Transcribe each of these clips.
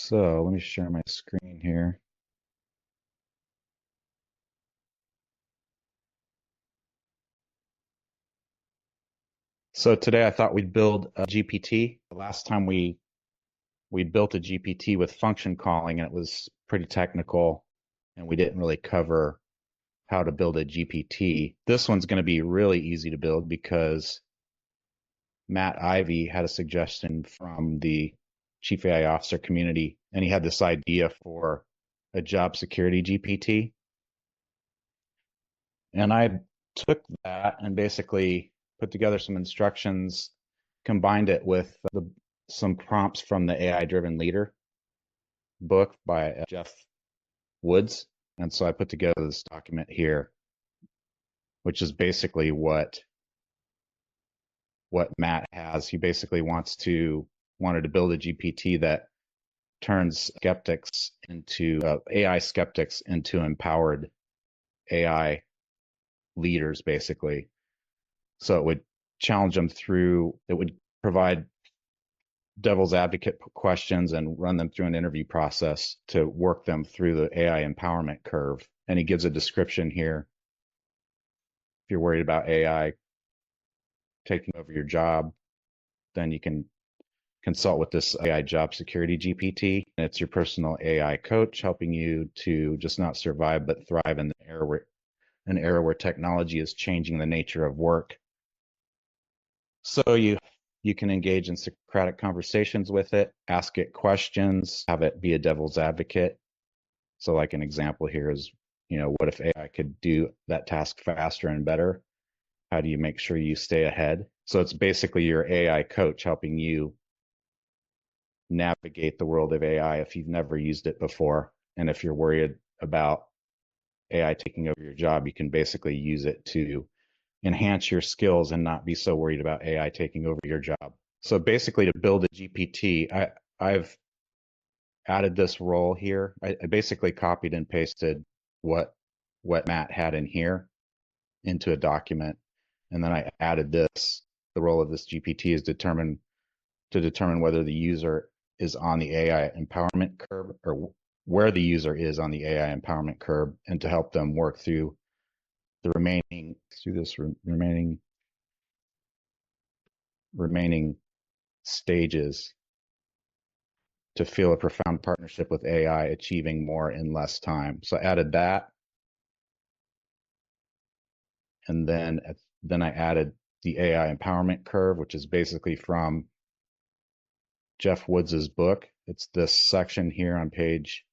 So let me share my screen here. So today I thought we'd build a GPT. The last time we built a GPT with function calling, and it was pretty technical, and we didn't really cover how to build a GPT. This one's going to be really easy to build because Matt Ivy had a suggestion from the Chief AI Officer community, and he had this idea for a job security GPT. And I took that and basically put together some instructions, combined it with some prompts from the AI Driven Leader book by Geoff Woods. And so I put together this document here, which is basically what Matt has. He basically wanted to build a GPT that turns AI skeptics into empowered AI leaders, basically. So it would challenge them through, it would provide devil's advocate questions and run them through an interview process to work them through the AI empowerment curve. And he gives a description here. If you're worried about AI taking over your job, then you can consult with this AI job security GPT. And it's your personal AI coach helping you to just not survive, but thrive in an era where technology is changing the nature of work. So you can engage in Socratic conversations with it, ask it questions, have it be a devil's advocate. So like an example here is, what if AI could do that task faster and better? How do you make sure you stay ahead? So it's basically your AI coach helping you navigate the world of AI if you've never used it before. And if you're worried about AI taking over your job, you can basically use it to enhance your skills and not be so worried about AI taking over your job. So basically, to build a GPT, I've added this role here. I basically copied and pasted what Matt had in here into a document, and then I added this. The role of this GPT is to determine whether the user is on the AI empowerment curve, or where the user is on the AI empowerment curve, and to help them work through the remaining stages to feel a profound partnership with AI, achieving more in less time. So I added that, and then I added the AI empowerment curve, which is basically from Geoff Woods's book. It's this section here on page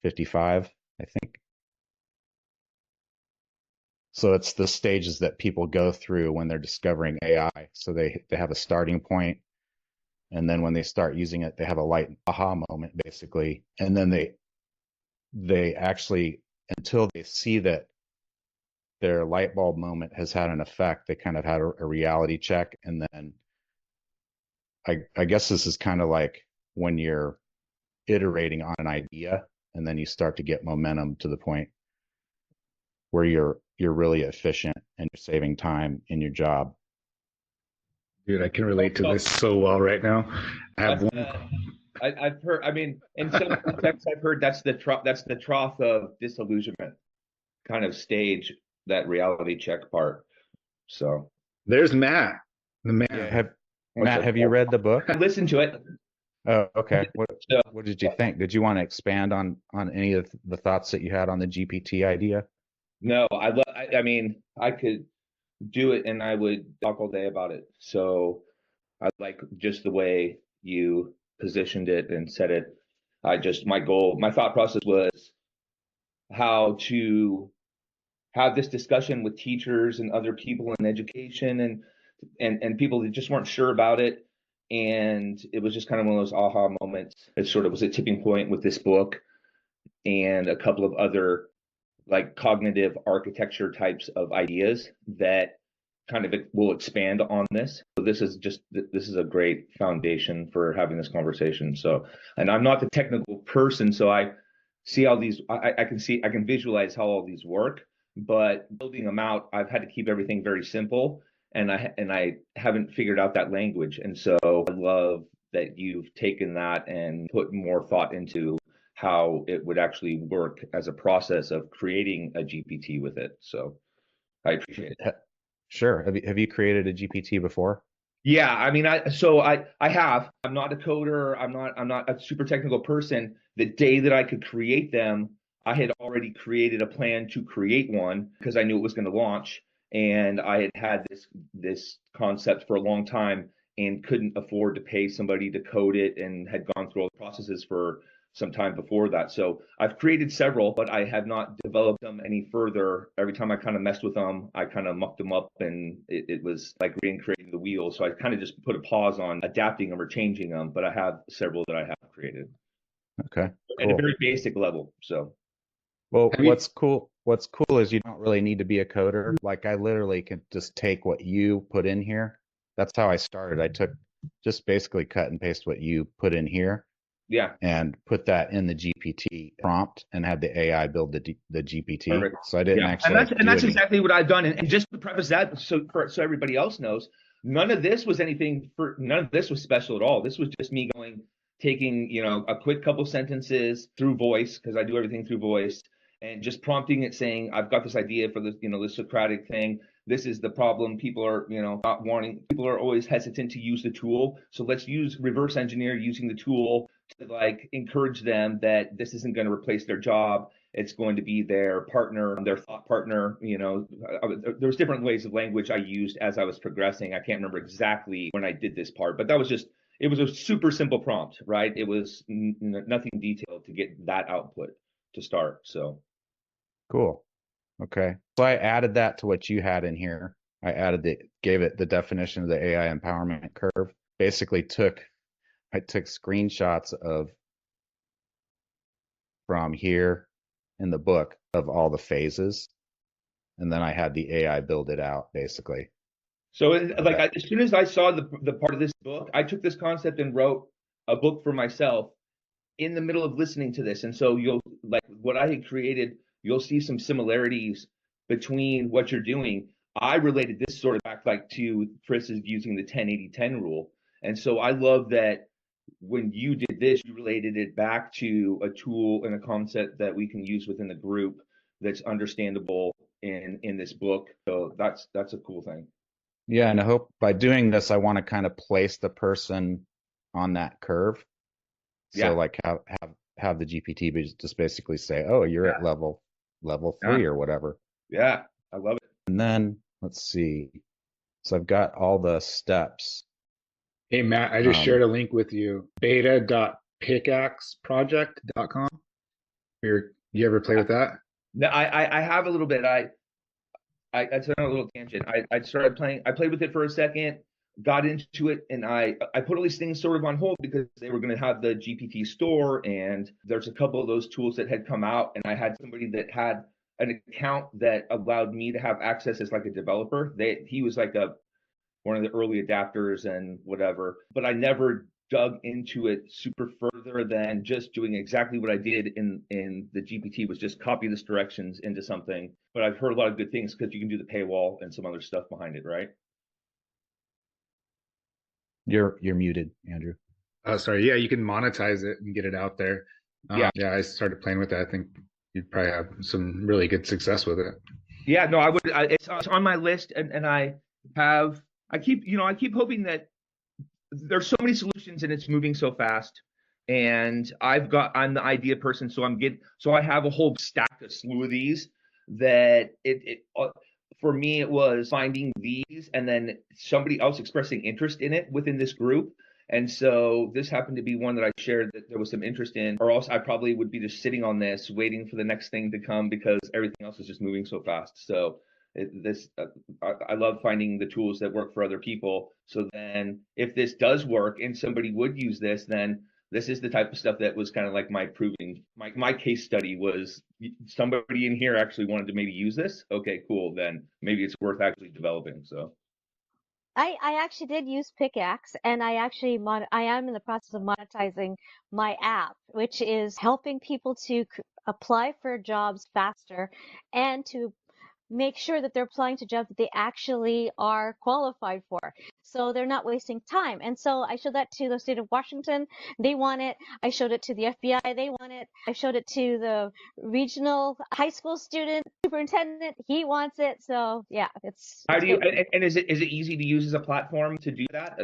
55, I think. So it's the stages that people go through when they're discovering AI. So they have a starting point, and then when they start using it, they have a light aha moment, basically. And then they actually, until they see that their light bulb moment has had an effect, they kind of had a reality check. And then I guess this is kind of like when you're iterating on an idea, and then you start to get momentum to the point where you're really efficient and you're saving time in your job. Dude, I can relate to this so well right now. I've heard. I mean, in some contexts, I've heard that's the trough of disillusionment kind of stage, that reality check part. So there's Matt, the man. Yeah, Matt, have you read the book? I listened to it. Oh, okay. What did you think? Did you want to expand on any of the thoughts that you had on the GPT idea? No, I mean, I could do it and I would talk all day about it. So I like just the way you positioned it and said it. My thought process was how to have this discussion with teachers and other people in education and people that just weren't sure about it. And it was just kind of one of those aha moments. It sort of was a tipping point with this book and a couple of other like cognitive architecture types of ideas that kind of will expand on this. So this is a great foundation for having this conversation. So, and I'm not the technical person, so I see all these, I can visualize how all these work, but building them out, I've had to keep everything very simple, and I haven't figured out that language. And so I love that you've taken that and put more thought into how it would actually work as a process of creating a GPT with it. So I appreciate it. Sure. Have you created a GPT before? Yeah, I mean, I have. I'm not a coder. I'm not a super technical person. The day that I could create them, I had already created a plan to create one because I knew it was going to launch, and I had had this concept for a long time and couldn't afford to pay somebody to code it, and had gone through all the processes for some time before that. So I've created several, but I have not developed them any further. Every time I kind of messed with them, I kind of mucked them up, and it was like recreating the wheel. So I kind of just put a pause on adapting them or changing them, but I have several that I have created. Okay, At a cool. very basic level. So Well, Have you, what's cool is you don't really need to be a coder. Like I literally can just take what you put in here. That's how I started. I took just basically cut and paste what you put in here yeah, and put that in the GPT prompt and had the AI build the GPT. perfect. So I didn't Yeah, actually and that's do any. exactly what I've done. And just to preface that, so everybody else knows, none of this was none of this was special at all. This was just me taking, a quick couple sentences through voice, because I do everything through voice, and just prompting it, saying, I've got this idea for this Socratic thing. This is the problem. People are, not wanting. People are always hesitant to use the tool. So let's reverse engineer using the tool to like encourage them that this isn't going to replace their job. It's going to be their partner, their thought partner. There was different ways of language I used as I was progressing. I can't remember exactly when I did this part, but it was a super simple prompt, right? It was nothing detailed to get that output to start. So Cool. Okay. So I added that to what you had in here. Gave it the definition of the AI empowerment curve. Basically I took screenshots from here in the book of all the phases, and then I had the AI build it out basically. So Okay. as soon as I saw the part of this book, I took this concept and wrote a book for myself in the middle of listening to this. And so you'll like what I had created, you'll see some similarities between what you're doing. I related this sort of back like to Chris is using the 10-80-10 rule. And so I love that when you did this, you related it back to a tool and a concept that we can use within the group that's understandable in this book. So that's a cool thing. Yeah, and I hope by doing this, I want to kind of place the person on that curve. So Yeah. like have the GPT just basically say, oh, you're at Yeah. level Yeah. 3 or whatever. Yeah. I love it. And then let's see. So I've got all the steps. hey, Matt, I just shared a link with you, beta.pickaxeproject.com. You ever play with that? No, I have a little bit. It's on a little tangent. I started playing. I played with it for a second, got into it, and I put all these things sort of on hold because they were going to have the GPT store, and there's a couple of those tools that had come out, and I had somebody that had an account that allowed me to have access as like a developer. He was like one of the early adapters and whatever, but I never dug into it super further than just doing exactly what I did in the GPT, was just copy this directions into something. But I've heard a lot of good things because you can do the paywall and some other stuff behind it, right? You're muted, Andrew. Sorry. Yeah, you can monetize it and get it out there. Yeah. Yeah, I started playing with that. I think you'd probably have some really good success with it. Yeah, no, I would. It's on my list, and I keep hoping that there's so many solutions and it's moving so fast. And I'm the idea person, so I have a whole stack, a slew of these that for me, it was finding these and then somebody else expressing interest in it within this group. And so this happened to be one that I shared that there was some interest in, or else I probably would be just sitting on this waiting for the next thing to come because everything else is just moving so fast. So I love finding the tools that work for other people. So then if this does work and somebody would use this, then this is the type of stuff that was kind of like my case study was somebody in here actually wanted to maybe use this. Okay, cool. Then maybe it's worth actually developing. So I actually did use Pickaxe, and I am in the process of monetizing my app, which is helping people to apply for jobs faster and to make sure that they're applying to jobs that they actually are qualified for. So they're not wasting time. And so I showed that to the state of Washington. They want it. I showed it to the FBI. They want it. I showed it to the regional high school student superintendent. He wants it. So yeah, How it's do you, good. and is it easy to use as a platform to do that?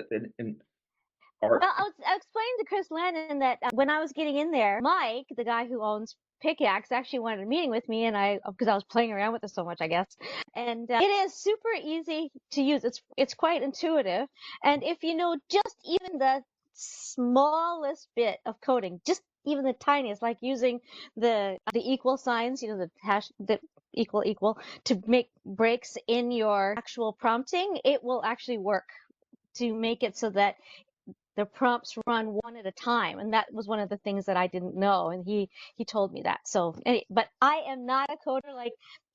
Or Well, I was explaining to Chris Lannon that when I was getting in there, Mike, the guy who owns Pickaxe, actually wanted a meeting with me, and because I was playing around with it so much, I guess. And it is super easy to use. It's quite intuitive, and if you know just even the smallest bit of coding, just even the tiniest, like using the equal signs, the hash, the equal to make breaks in your actual prompting, it will actually work to make it so that the prompts run one at a time, and that was one of the things that I didn't know, and he told me that. So but I am not a coder like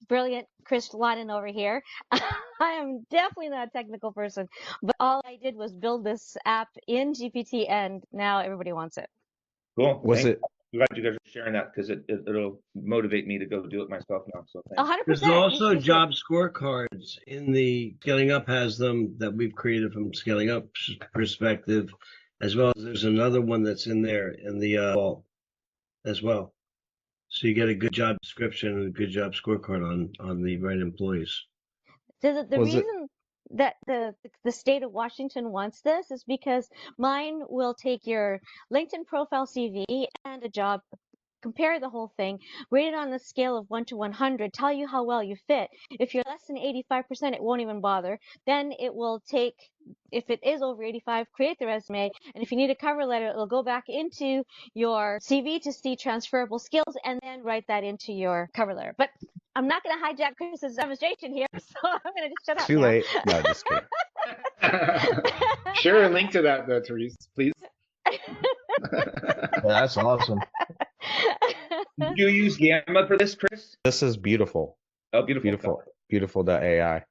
brilliant Chris Lannon over here. I am definitely not a technical person, but all I did was build this app in GPT, and now everybody wants it. cool. Was Thanks. it I'm glad you guys are sharing that, because it'll motivate me to go do it myself now. So thanks. 100%. There's also job scorecards in the Scaling Up has them that we've created from Scaling Up perspective, as well as there's another one that's in there in the vault as well. So you get a good job description and a good job scorecard on the right employees. The Was it- reason that the state of Washington wants this is because mine will take your LinkedIn profile, CV, and a job, compare the whole thing, rate it on the scale of 1 to 100, tell you how well you fit. If you're less than 85%, it won't even bother. Then it will take, if it is over 85, create the resume. And if you need a cover letter, it'll go back into your CV to see transferable skills and then write that into your cover letter. But I'm not going to hijack Chris's demonstration here, so I'm going to just shut up too now. late? No, just kidding. Share a link to that, Therese, please. That's awesome. Did you use Gamma for this, Chris? This is beautiful. Oh, beautiful. Beautiful.ai.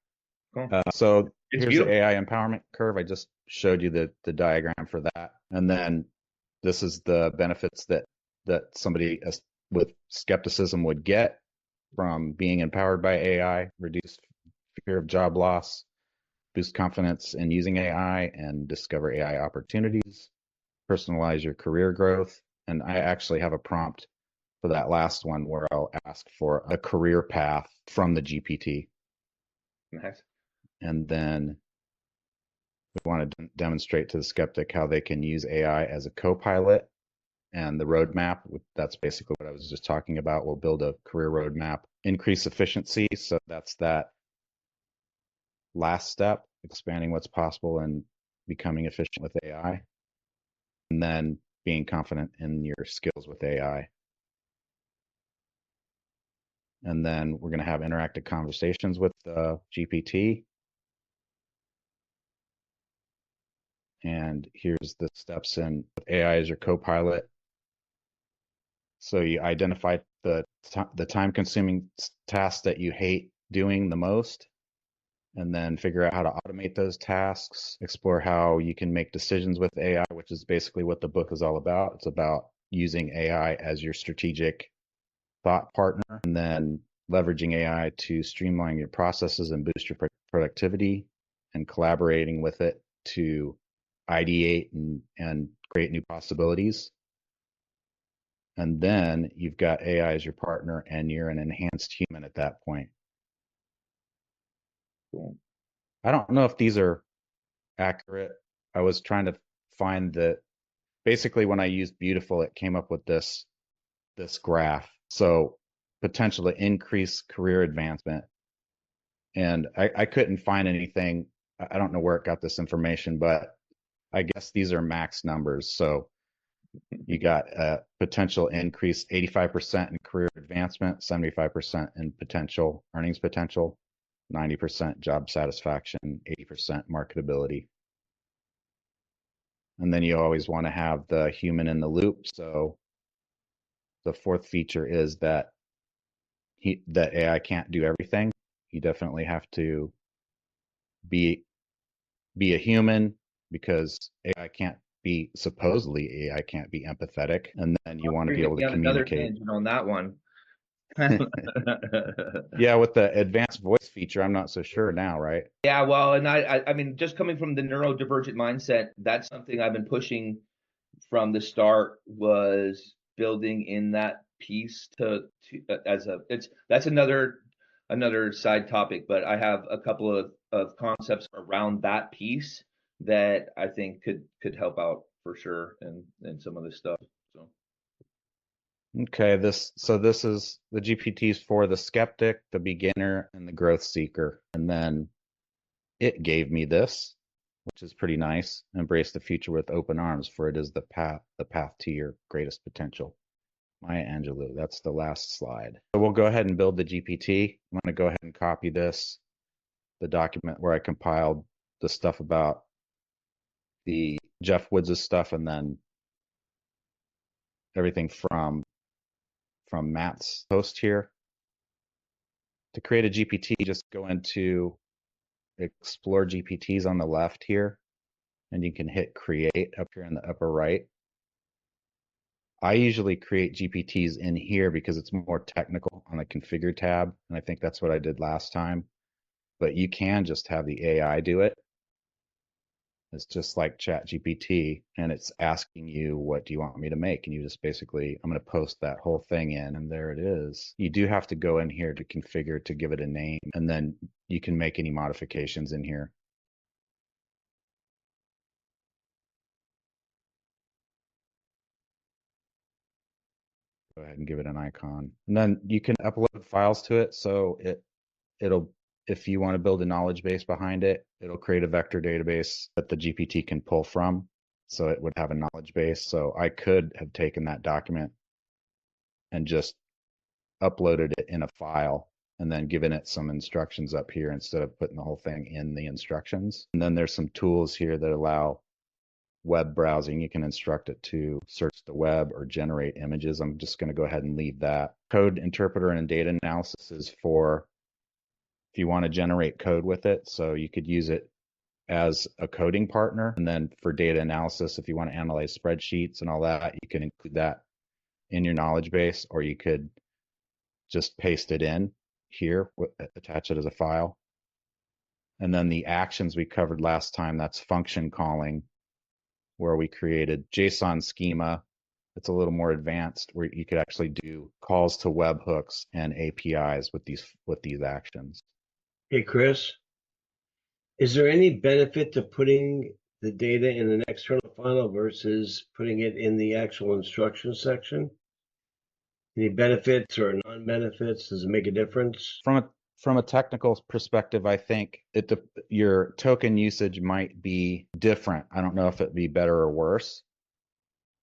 Cool. So It's here's beautiful. the AI empowerment curve. I just showed you the diagram for that. And then this is the benefits that somebody with skepticism would get from being empowered by AI: reduce fear of job loss, boost confidence in using AI, and discover AI opportunities, personalize your career growth. And I actually have a prompt for that last one where I'll ask for a career path from the GPT. Nice. And then we want to demonstrate to the skeptic how they can use AI as a co-pilot, and the roadmap. That's basically what I was just talking about. We'll build a career roadmap, increase efficiency. So that's that last step, expanding what's possible and becoming efficient with AI. And then being confident in your skills with AI. And then we're going to have interactive conversations with GPT. And here's the steps in AI as your co-pilot. So you identify the time-consuming tasks that you hate doing the most, and then figure out how to automate those tasks, explore how you can make decisions with AI, which is basically what the book is all about. It's about using AI as your strategic thought partner, and then leveraging AI to streamline your processes and boost your productivity, and collaborating with it to ideate and create new possibilities. And then you've got AI as your partner, and you're an enhanced human at that point. Cool. I don't know if these are accurate. I was trying to find that basically when I used beautiful, it came up with this graph. So potential to increase career advancement. And I couldn't find anything. I don't know where it got this information, but I guess these are max numbers. So you got a potential increase, 85% in career advancement, 75% in potential earnings potential, 90% job satisfaction, 80% marketability. And then you always want to have the human in the loop. So the fourth feature is that AI can't do everything. You definitely have to be a human, because AI can't be empathetic, and then you want to be able to communicate. Another tangent on that one. Yeah, with the advanced voice feature, I'm not so sure now, right? Yeah, well, and I mean, just coming from the neurodivergent mindset, that's something I've been pushing from the start, was building in that piece that's another side topic, but I have a couple of concepts around that piece that I think could help out for sure in some of this stuff. So Okay, this is the GPTs for the skeptic, the beginner, and the growth seeker. And then it gave me this, which is pretty nice. Embrace the future with open arms, for it is the path to your greatest potential. Maya Angelou, that's the last slide. So we'll go ahead and build the GPT. I'm going to go ahead and copy this, the document where I compiled the stuff about the Geoff Woods' stuff, and then everything from Matt's post here. To create a GPT, just go into Explore GPTs on the left here, and you can hit Create up here in the upper right. I usually create GPTs in here because it's more technical on the Configure tab, and I think that's what I did last time. But you can just have the AI do it. It's just like ChatGPT, and it's asking you, what do you want me to make? And you just basically, I'm going to post that whole thing in, and there it is. You do have to go in here to configure to give it a name, and then you can make any modifications in here. Go ahead and give it an icon. And then you can upload files to it, so it'll, if you want to build a knowledge base behind it, it'll create a vector database that the GPT can pull from. So it would have a knowledge base. So I could have taken that document and just uploaded it in a file and then given it some instructions up here instead of putting the whole thing in the instructions. And then there's some tools here that allow web browsing. You can instruct it to search the web or generate images. I'm just going to go ahead and leave that. Code interpreter and data analysis is for if you want to generate code with it. So you could use it as a coding partner. And then for data analysis, if you want to analyze spreadsheets and all that, you can include that in your knowledge base, or you could just paste it in here, attach it as a file. And then the actions we covered last time, that's function calling, where we created JSON schema. It's a little more advanced, where you could actually do calls to webhooks and APIs with these actions. Hey, Chris, is there any benefit to putting the data in an external file versus putting it in the actual instruction section? Any benefits or non-benefits? Does it make a difference? From a technical perspective, I think your token usage might be different. I don't know if it'd be better or worse,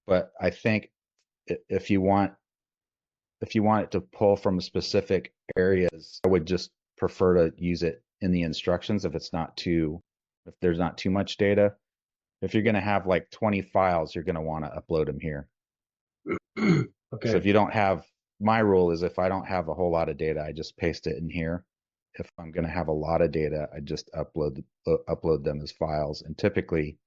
but I think if you want it to pull from specific areas, I would just prefer to use it in the instructions if there's not too much data. If you're going to have like 20 files, you're going to want to upload them here. Okay. So if you don't have, my rule is if I don't have a whole lot of data, I just paste it in here. If I'm going to have a lot of data, I just upload them as files. And typically,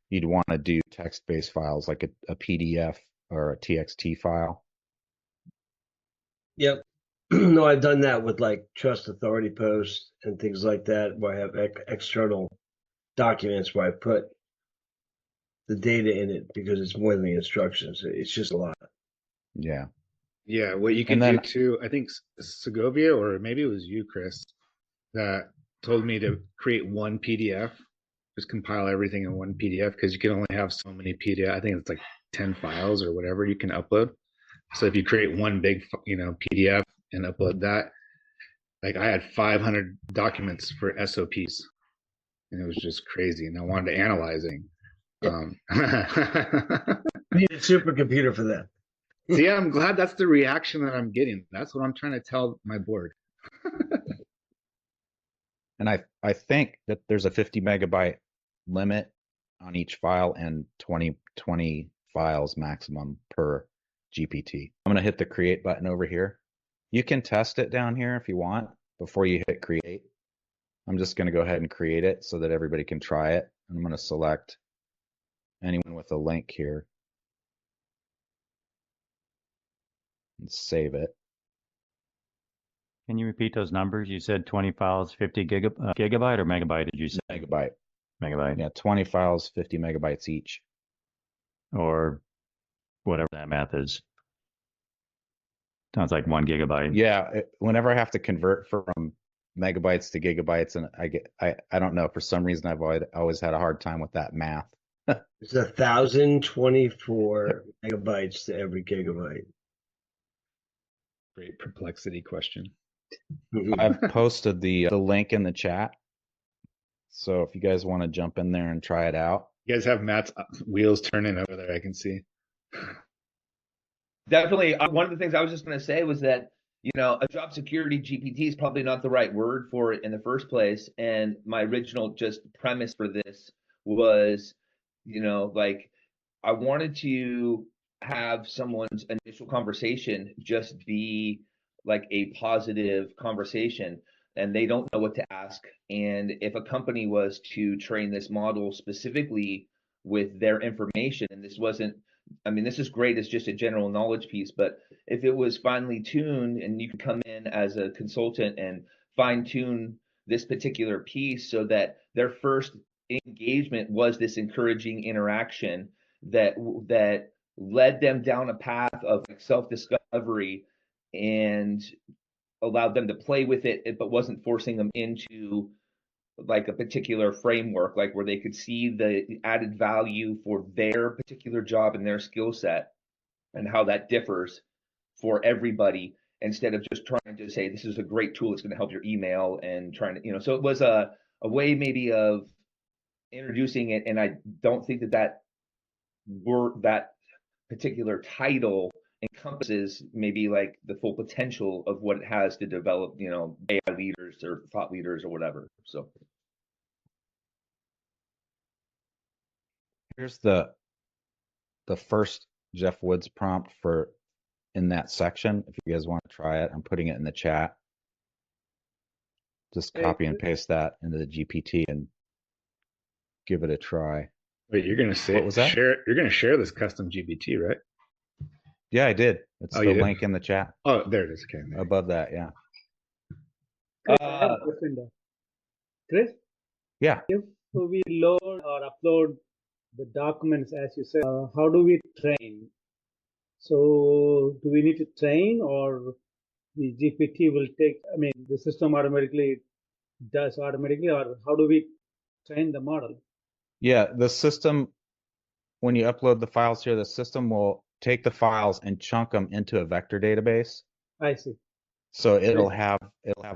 you'd want to do text-based files like a PDF or a TXT file. Yep. No, I've done that with like trust authority posts and things like that, where I have external documents where I put the data in it because it's more than the instructions. It's just a lot. Yeah. Yeah, what you can do too, I think Segovia, or maybe it was you, Chris, that told me to create one PDF, just compile everything in one PDF, because you can only have so many PDF. I think it's like 10 files or whatever you can upload. So if you create one big, PDF and upload that, like I had 500 documents for SOPs, and it was just crazy. And I wanted to analyze it. I need a supercomputer for that. So yeah, I'm glad that's the reaction that I'm getting. That's what I'm trying to tell my board. And I think that there's a 50 megabyte limit on each file and 20 files maximum per GPT. I'm going to hit the create button over here. You can test it down here if you want before you hit create. I'm just going to go ahead and create it so that everybody can try it. I'm going to select anyone with a link here and save it. Can you repeat those numbers? You said 20 files, 50 gigabyte or megabyte, did you say? Megabyte. Megabyte. Yeah, 20 files, 50 megabytes each. Or whatever that math is. Sounds like 1 gigabyte. Yeah, whenever I have to convert from megabytes to gigabytes, and I don't know, for some reason I've always had a hard time with that math. It's 1,024 megabytes to every gigabyte. Great perplexity question. I've posted the link in the chat, so if you guys want to jump in there and try it out. You guys have Matt's wheels turning over there, I can see. Definitely. One of the things I was just going to say was that, a job security GPT is probably not the right word for it in the first place. And my original just premise for this was, like, I wanted to have someone's initial conversation just be like a positive conversation, and they don't know what to ask. And if a company was to train this model specifically with their information, and this is great as just a general knowledge piece, but if it was finely tuned and you could come in as a consultant and fine tune this particular piece so that their first engagement was this encouraging interaction that led them down a path of self-discovery and allowed them to play with it, but wasn't forcing them into like a particular framework, like where they could see the added value for their particular job and their skill set and how that differs for everybody, instead of just trying to say this is a great tool that's going to help your email and trying to, so it was a way maybe of introducing it. And I don't think that particular title encompasses maybe like the full potential of what it has to develop, AI leaders or thought leaders or whatever. So Here's the first Geoff Woods prompt for in that section. If you guys want to try it, I'm putting it in the chat. Just copy and paste that into the GPT and give it a try. Wait, you're gonna say what was that? You're gonna share this custom GPT, right? Yeah, I did. It's the link in the chat. Oh, there it is. Okay. Above that, yeah. Chris, I have a question though. Chris? Yeah. If we load or upload the documents, as you said, how do we train? So do we need to train, or the GPT will take, the system automatically does automatically, or how do we train the model? Yeah, the system, when you upload the files here, the system will take the files and chunk them into a vector database. I see. So it'll have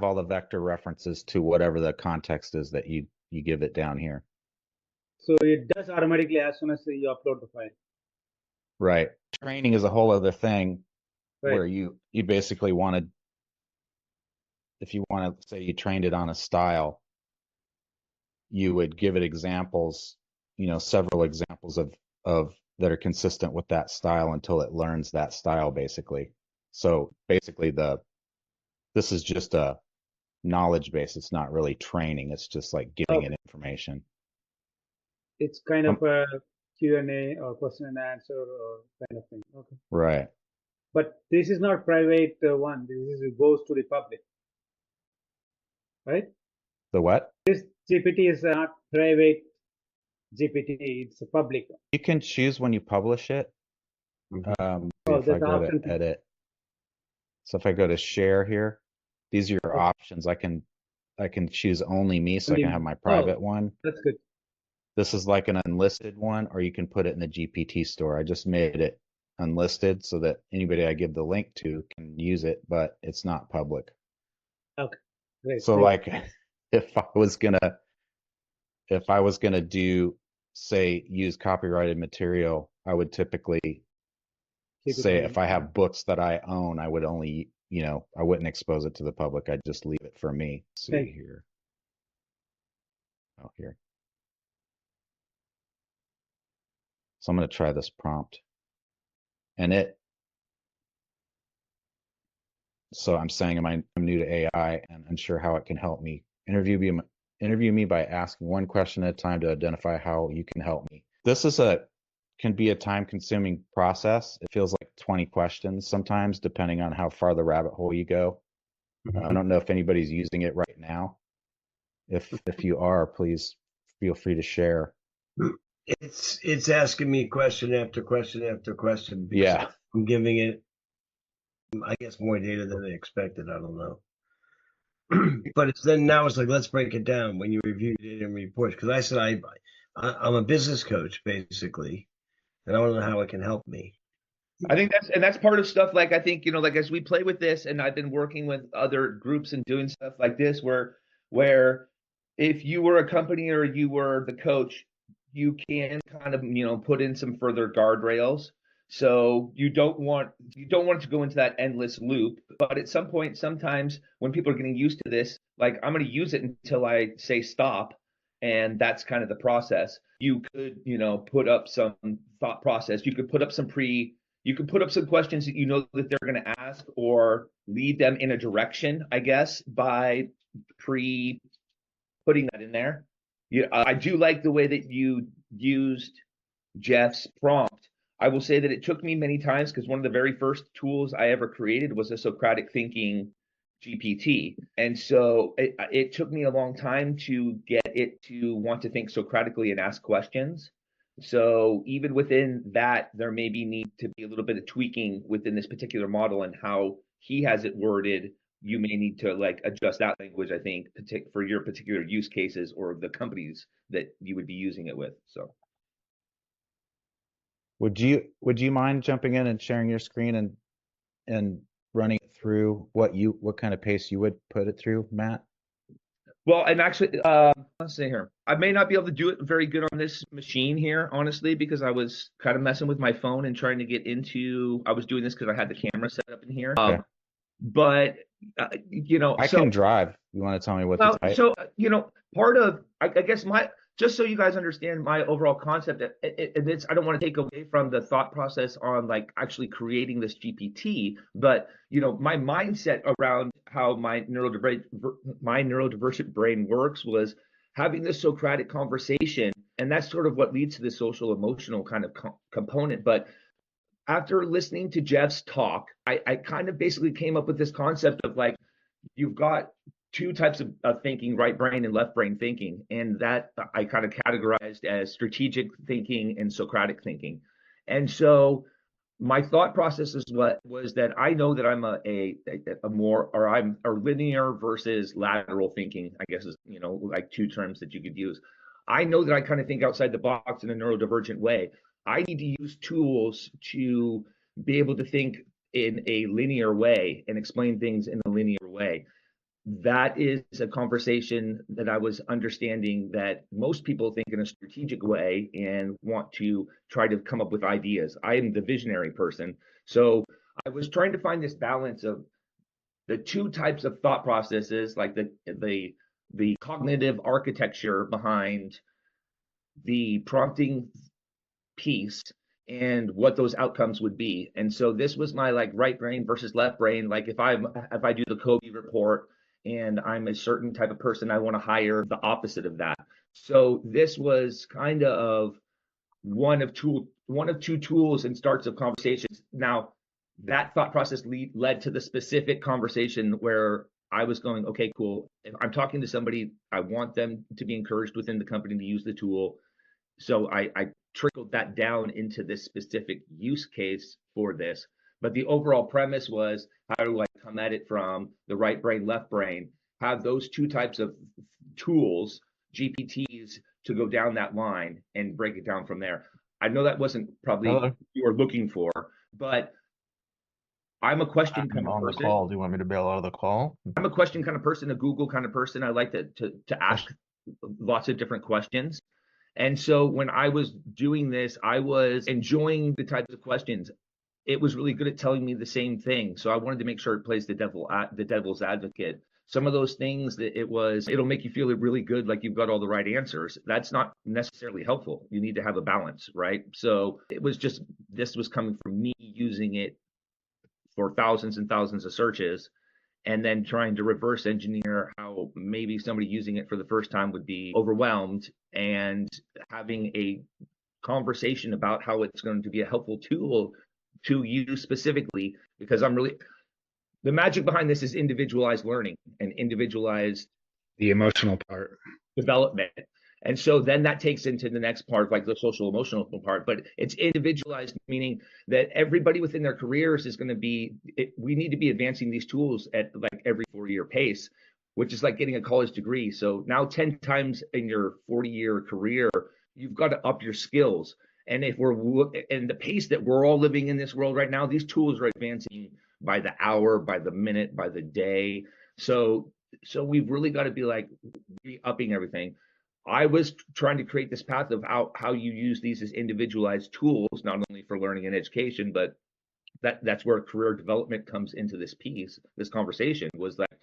all the vector references to whatever the context is that you give it down here. So it does automatically as soon as you upload the file. Right. Training is a whole other thing, right, where you basically if you want to say you trained it on a style, you would give it examples, several examples of that are consistent with that style until it learns that style, basically. So basically this is just a knowledge base. It's not really training. It's just like giving it information. It's kind of a Q&A or question and answer or kind of thing. Okay. Right. But this is not private one. It goes to the public. Right? The what? This GPT is not private GPT. It's a public one. You can choose when you publish it. If I go to edit. So if I go to share here, these are your options. I can choose only me, so I can have my private one. That's good. This is like an unlisted one, or you can put it in the GPT store. I just made it unlisted so that anybody I give the link to can use it, but it's not public. Okay. Great. So like if I was gonna do, say, use copyrighted material, I would typically say if I have books that I own, I would only, I wouldn't expose it to the public. I'd just leave it for me. See here. Oh, here. So I'm going to try this prompt. And so I'm saying I'm new to AI and unsure how it can help me. Interview me by asking one question at a time to identify how you can help me. This can be a time-consuming process. It feels like 20 questions sometimes, depending on how far the rabbit hole you go. I don't know if anybody's using it right now. If you are, please feel free to share. It's asking me question after question after question because Yeah. I'm giving it, I guess, more data than they expected. I don't know. But it's like, let's break it down when you review data and reports. Because I said I'm a business coach basically, and I want to know how it can help me. I think that's part of stuff. Like, I think, like as we play with this, and I've been working with other groups and doing stuff like this, where if you were a company or you were the coach, you can kind of, put in some further guardrails. So you don't want it to go into that endless loop. But at some point, sometimes when people are getting used to this, like, I'm going to use it until I say stop. And that's kind of the process. You could, put up some thought process. You could put up some questions that that they're going to ask, or lead them in a direction, I guess, by putting that in there. I do like the way that you used Geoff's prompt. I will say that it took me many times, because one of the very first tools I ever created was a Socratic thinking GPT. And so it took me a long time to get it to want to think Socratically and ask questions. So even within that, there maybe need to be a little bit of tweaking within this particular model and how he has it worded. You may need to adjust that language, I think, for your particular use cases or the companies that you would be using it with. So Would you mind jumping in and sharing your screen and running it through what kind of pace you would put it through, Matt? Well, and actually, let's see here. I may not be able to do it very good on this machine here, honestly, because I was kind of messing with my phone and trying to get into. I was doing this because I had the camera set up in here. Okay. But I can drive. You want to tell me what to type? So part of I guess just so you guys understand my overall concept, it's, I don't want to take away from the thought process on actually creating this GPT, but my mindset around how my neurodivergent brain works was having this Socratic conversation, and that's sort of what leads to the social emotional kind of component. But after listening to Geoff's talk, I kind of basically came up with this concept of you've got two types of thinking, right brain and left brain thinking. And that I kind of categorized as strategic thinking and Socratic thinking. And so my thought process was that I know that I'm I'm linear versus lateral thinking, I guess is, two terms that you could use. I know that I kind of think outside the box in a neurodivergent way. I need to use tools to be able to think in a linear way and explain things in a linear way. That is a conversation that I was understanding that most people think in a strategic way and want to try to come up with ideas. I am the visionary person. So I was trying to find this balance of the two types of thought processes, like the cognitive architecture behind the prompting piece and what those outcomes would be. And so this was my right brain versus left brain. Like if I do the Kobe report and I'm a certain type of person, I want to hire the opposite of that. So this was kind of one of two tools and starts of conversations. Now that thought process led to the specific conversation where I was going, okay, cool. If I'm talking to somebody, I want them to be encouraged within the company to use the tool. So I trickled that down into this specific use case for this. But the overall premise was, how do I come at it from the right brain, left brain, have those two types of tools, GPTs, to go down that line and break it down from there. I know that wasn't probably what you were looking for, but I'm a question kind of person. The call. Do you want me to bail out of the call? I'm a question kind of person, a Google kind of person. I like to ask lots of different questions. And so when I was doing this, I was enjoying the types of questions. It was really good at telling me the same thing. So I wanted to make sure it plays the devil's advocate. Some of those things that it'll make you feel really good, like you've got all the right answers. That's not necessarily helpful. You need to have a balance, right? So this was coming from me using it for thousands and thousands of searches, and then trying to reverse engineer how maybe somebody using it for the first time would be overwhelmed, and having a conversation about how it's going to be a helpful tool to you specifically, because The magic behind this is individualized learning and individualized the emotional part development. And so then that takes into the next part, like the social emotional part, but it's individualized, meaning that everybody within their careers is going to be, we need to be advancing these tools at like every 4-year pace, which is like getting a college degree. So now 10 times in your 40-year career, you've got to up your skills. And if we're, and the pace that we're all living in this world right now, these tools are advancing by the hour, by the minute, by the day. So we've really got to be like re-upping everything. I was trying to create this path of how you use these as individualized tools, not only for learning and education, but that's where career development comes into this piece. This conversation was like,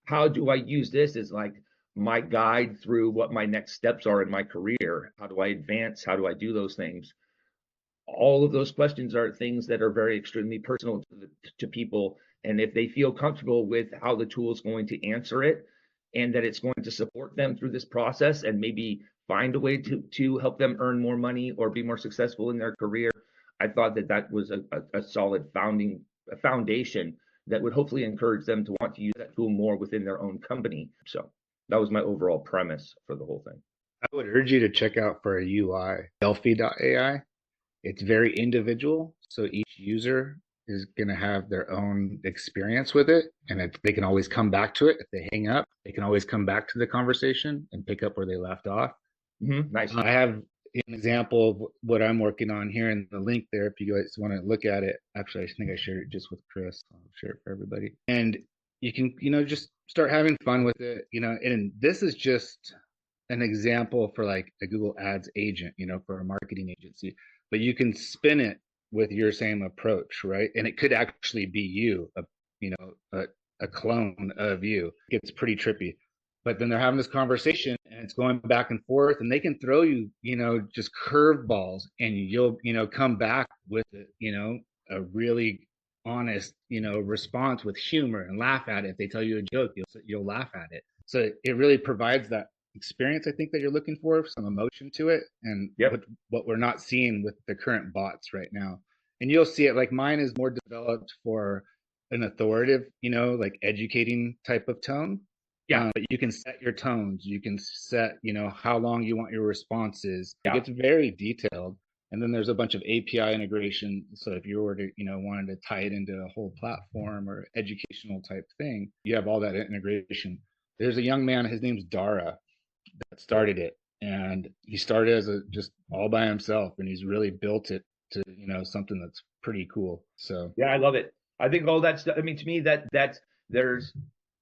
how do I use this as like my guide through what my next steps are in my career? How do I advance? How do I do those things? All of those questions are things that are very extremely personal to people. And if they feel comfortable with how the tool is going to answer it, and that it's going to support them through this process and maybe find a way to help them earn more money or be more successful in their career, I thought that was a solid foundation that would hopefully encourage them to want to use that tool more within their own company. So that was my overall premise for the whole thing. I would urge you to check out for a UI, Delphi.ai. It's very individual, so each user is going to have their own experience with it, and they can always come back to it. If they hang up, they can always come back to the conversation and pick up where they left off. Nice. I have an example of what I'm working on here in the link there. If you guys want to look at it, actually, I think I shared it just with Chris. I'll share it for everybody. And you can, just start having fun with it, and this is just an example for like a Google Ads agent, for a marketing agency, but you can spin it with your same approach, right? And it could actually be you, a clone of you. It gets pretty trippy. But then they're having this conversation and it's going back and forth, and they can throw you, just curveballs, and you'll, come back with it, a really honest, response with humor and laugh at it. If they tell you a joke, you'll laugh at it. So it really provides that experience, I think, that you're looking for, some emotion to it, and what we're not seeing with the current bots right now. And you'll see it, like mine is more developed for an authoritative, like educating type of tone. But you can set your tones, you can set, how long you want your responses. It gets very detailed. And then there's a bunch of API integration. So if you were to, wanted to tie it into a whole platform or educational type thing, you have all that integration. There's a young man, his name's Dara, that started it, and he started as just all by himself, and he's really built it to something that's pretty cool. So I love it. I think all that stuff, I mean, to me, that's there's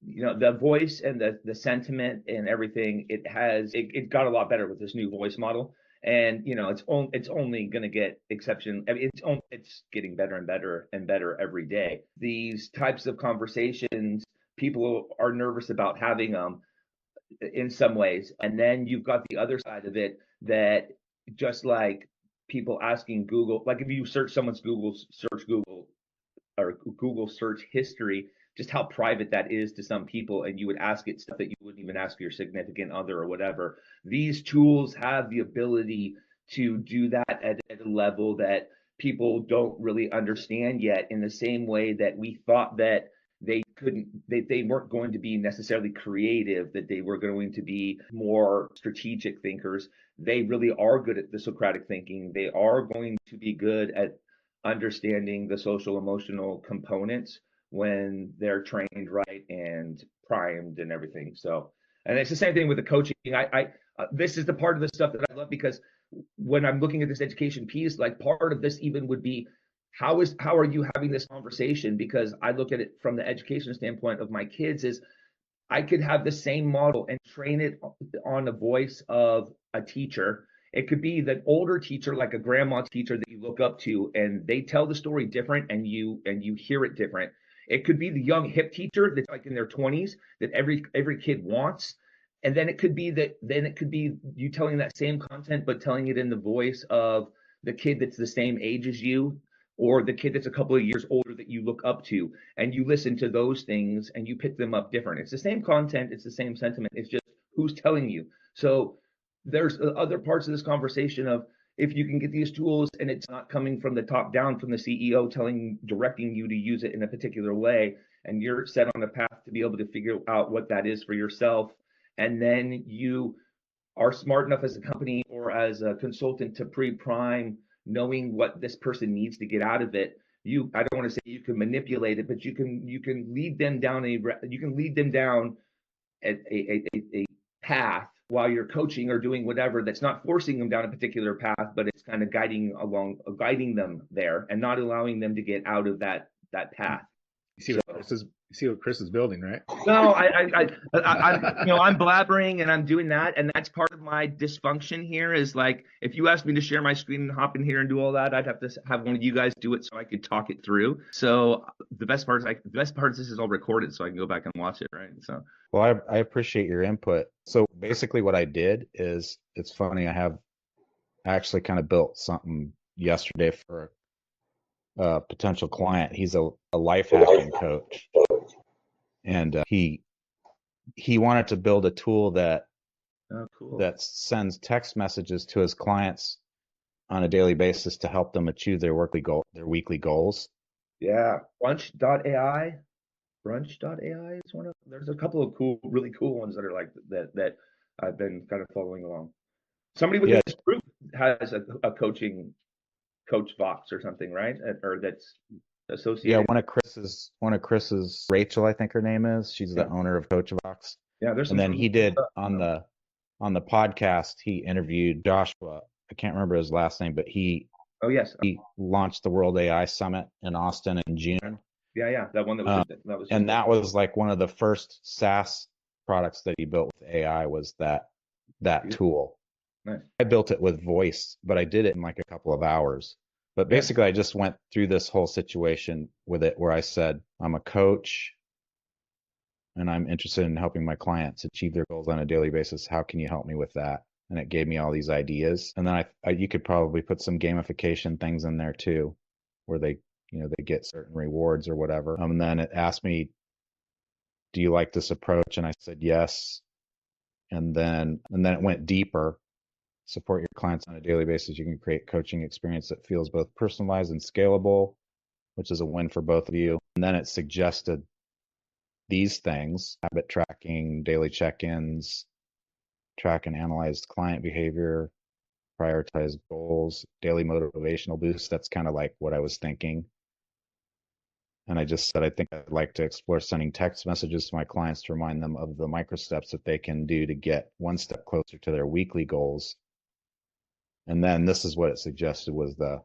the voice and the sentiment and everything, it got a lot better with this new voice model, and it's only going to get exception. I mean, it's getting better and better and better every day. These types of conversations, people are nervous about having them in some ways. And then you've got the other side of it, that just like people asking Google, like if you search someone's Google search history, just how private that is to some people, and you would ask it stuff that you wouldn't even ask your significant other or whatever. These tools have the ability to do that at a level that people don't really understand yet, in the same way that we thought that they weren't going to be necessarily creative, that they were going to be more strategic thinkers. They really are good at the Socratic thinking. They are going to be good at understanding the social emotional components when they're trained right and primed and everything. So, and it's the same thing with the coaching. This is the part of the stuff that I love, because when I'm looking at this education piece, like part of this even would be, how are you having this conversation? Because I look at it from the education standpoint of my kids, is I could have the same model and train it on the voice of a teacher. It could be that older teacher, like a grandma teacher that you look up to, and they tell the story different, and you hear it different. It could be the young hip teacher that's like in their 20s that every kid wants. And then it could be you telling that same content, but telling it in the voice of the kid that's the same age as you, or the kid that's a couple of years older that you look up to, and you listen to those things and you pick them up different. It's the same content, it's the same sentiment, it's just who's telling you. So there's other parts of this conversation of, if you can get these tools and it's not coming from the top down, from the CEO directing you to use it in a particular way, and you're set on a path to be able to figure out what that is for yourself, and then you are smart enough as a company or as a consultant to pre-prime, knowing what this person needs to get out of it. I don't want to say you can manipulate it, but you can lead them down a path while you're coaching or doing whatever, that's not forcing them down a particular path, but it's kind of guiding them there and not allowing them to get out of that path. You see what Chris is building, right? No, I'm blabbering and I'm doing that, and that's part of my dysfunction here. Is like, if you asked me to share my screen and hop in here and do all that, I'd have to have one of you guys do it so I could talk it through. So the best part is this is all recorded, so I can go back and watch it, right? So. Well, I appreciate your input. So basically, what I did is, it's funny. I actually kind of built something yesterday for a potential client. He's a life hacking coach, and he wanted to build a tool that that sends text messages to his clients on a daily basis to help them achieve their weekly goals. Yeah, Brunch.ai is one of. There's a couple of really cool ones that are like that I've been kind of following along. Somebody with this group has a Coach Vox or something, right? Or that's associated. Yeah, one of Chris's, Rachel, I think her name is. She's the owner of Coach Vox. Yeah, there's. And then he did on the podcast, he interviewed Joshua. I can't remember his last name, but he launched the World AI Summit in Austin in June. Yeah, that one that was. And that was like one of the first SaaS products that he built with AI, was that tool. Nice. I built it with voice, but I did it in like a couple of hours. But basically, I just went through this whole situation with it where I said, I'm a coach and I'm interested in helping my clients achieve their goals on a daily basis. How can you help me with that? And it gave me all these ideas. And then you could probably put some gamification things in there too, where they get certain rewards or whatever. And then it asked me, do you like this approach? And I said, yes. And then it went deeper. Support your clients on a daily basis. You can create coaching experience that feels both personalized and scalable, which is a win for both of you. And then it suggested these things: habit tracking, daily check-ins, track and analyze client behavior, prioritize goals, daily motivational boost. That's kind of like what I was thinking. And I just said, I think I'd like to explore sending text messages to my clients to remind them of the micro steps that they can do to get one step closer to their weekly goals. And then this is what it suggested, was the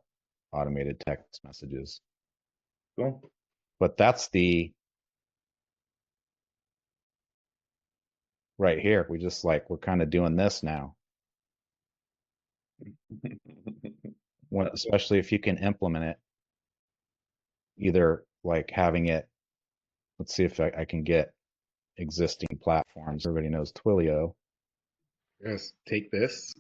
automated text messages. Cool. But that's right here. We're kind of doing this now. Especially if you can implement it, either like having it, let's see if I can get existing platforms. Everybody knows Twilio. Yes, take this,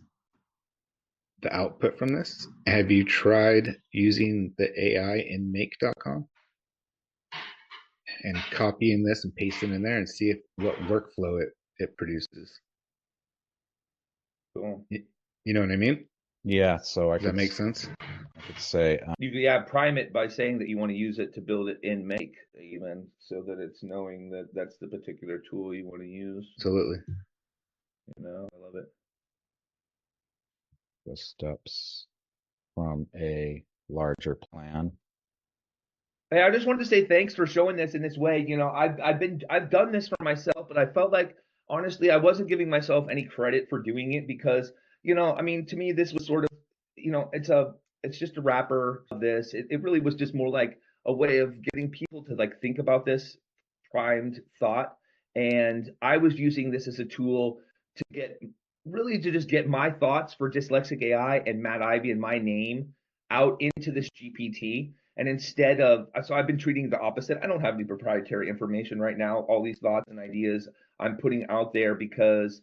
the output from this. Have you tried using the AI in make.com and copying this and pasting in there and see what workflow it produces? Cool. You know what I mean? Yeah. So Does that make sense? I could say you prime it by saying that you want to use it to build it in Make, even, so that it's knowing that that's the particular tool you want to use. Absolutely. I love it. The steps from a larger plan. Hey, I just wanted to say thanks for showing this in this way. I've done this for myself, but I felt like, honestly, I wasn't giving myself any credit for doing it because, to me, this was sort of, it's just a wrapper of this. It really was just more like a way of getting people to like think about this primed thought. And I was using this as a tool to just get my thoughts for dyslexic AI and Matt Ivy and my name out into this GPT. And instead of, so I've been treating it the opposite. I don't have any proprietary information right now. All these thoughts and ideas I'm putting out there, because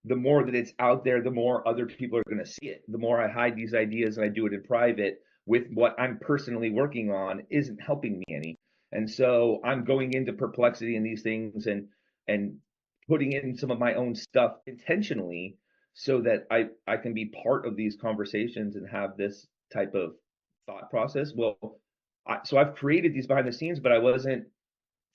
the more that it's out there, the more other people are going to see it. The more I hide these ideas and I do it in private with what I'm personally working on isn't helping me any. And so I'm going into perplexity in these things and putting in some of my own stuff intentionally so that I can be part of these conversations and have this type of thought process. Well, so I've created these behind the scenes, but I wasn't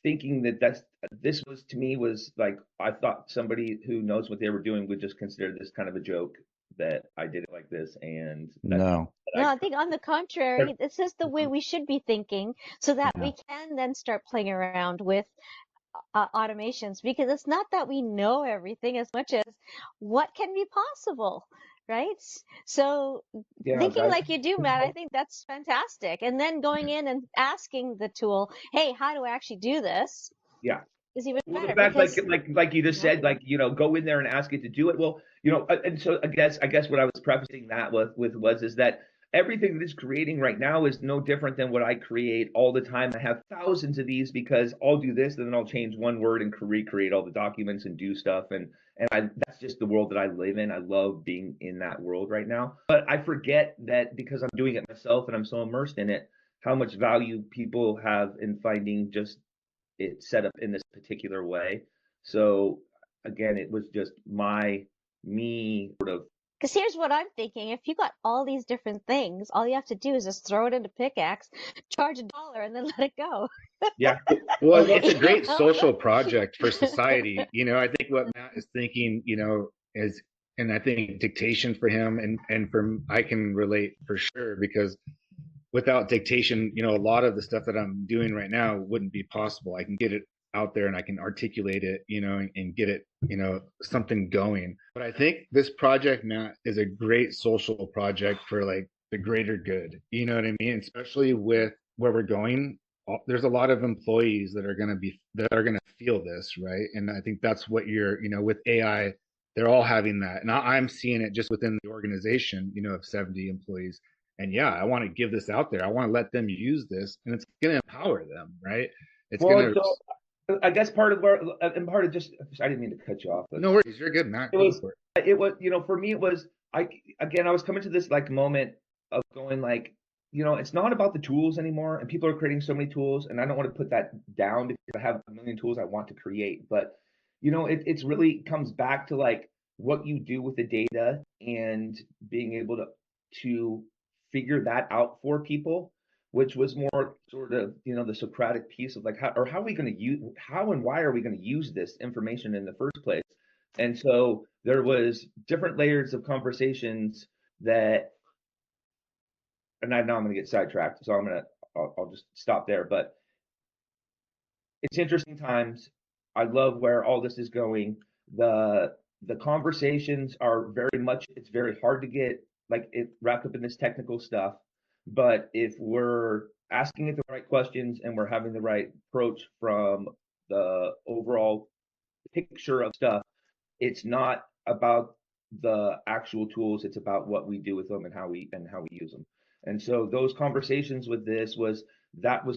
thinking that this was, to me, was like, I thought somebody who knows what they were doing would just consider this kind of a joke that I did it like this. And no, I think on the contrary, this is the way we should be thinking, so that Yeah. we can then start playing around with automations, because it's not that we know everything as much as what can be possible, right? So thinking like you do, Matt, I think that's fantastic. And then going in and asking the tool, hey, how do I actually do this? Yeah. Is even better. Back, because, like you just said, like, you know, go in there and ask it to do it. Well, you know, and so I guess what I was prefacing that with was is that everything that it's creating right now is no different than what I create all the time. I have thousands of these because I'll do this, and then I'll change one word and recreate all the documents and do stuff. And that's just the world that I live in. I love being in that world right now. But I forget that because I'm doing it myself and I'm so immersed in it, how much value people have in finding just it set up in this particular way. So again, it was just me sort of. Because here's what I'm thinking: if you got all these different things, all you have to do is just throw it into pickaxe, charge $1, and then let it go. Yeah. Well, it's a great social project for society. You know, I think what Matt is thinking, you know, is, and I think dictation for him and for, I can relate for sure, because without dictation, you know, a lot of the stuff that I'm doing right now wouldn't be possible. I can get it out there and I can articulate it, you know, and get it, you know, something going. But I think this project, Matt, is a great social project for like the greater good. You know what I mean? Especially with where we're going. There's a lot of employees that are going to feel this, right? And I think that's what you're, you know, with AI, they're all having that. And I'm seeing it just within the organization, you know, of 70 employees. And yeah, I want to give this out there. I want to let them use this, and it's going to empower them, right? It's going to. So I guess part of just, I didn't mean to cut you off. No worries, you're good, Matt. It was, you know, for me, it was, I was coming to this like moment of going like, you know, it's not about the tools anymore, and people are creating so many tools, and I don't want to put that down because I have a million tools I want to create, but you know, it's really comes back to like what you do with the data and being able to figure that out for people, which was more sort of, you know, the Socratic piece of like, how are we going to use, how and why are we going to use this information in the first place? And so there was different layers of conversations that, and now I'm going to get sidetracked, so I'll just stop there. But it's interesting times. I love where all this is going. The conversations are very much, it's very hard to get like it wrapped up in this technical stuff. But if we're asking it the right questions and we're having the right approach from the overall picture of stuff, it's not about the actual tools, it's about what we do with them and how we use them. And so those conversations with this was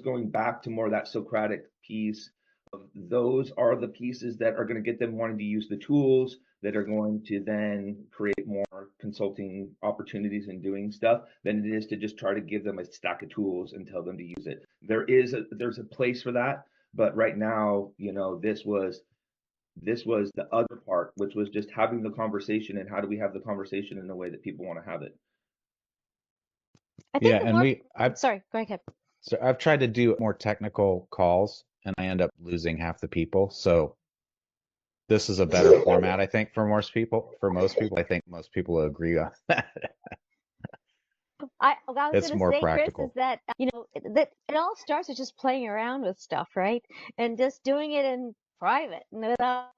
going back to more of that Socratic piece of, those are the pieces that are going to get them wanting to use the tools, that are going to then create more consulting opportunities and doing stuff, than it is to just try to give them a stack of tools and tell them to use it. There's a place for that, but right now, you know, this was the other part, which was just having the conversation, and how do we have the conversation in the way that people want to have it. I think yeah, and sorry, go ahead. So I've tried to do more technical calls, and I end up losing half the people. So this is a better format, I think, for most people. I think most people will agree on that. I was It's more say, practical. Chris, is that, you know, that it all starts with just playing around with stuff, right? And just doing it in private and without.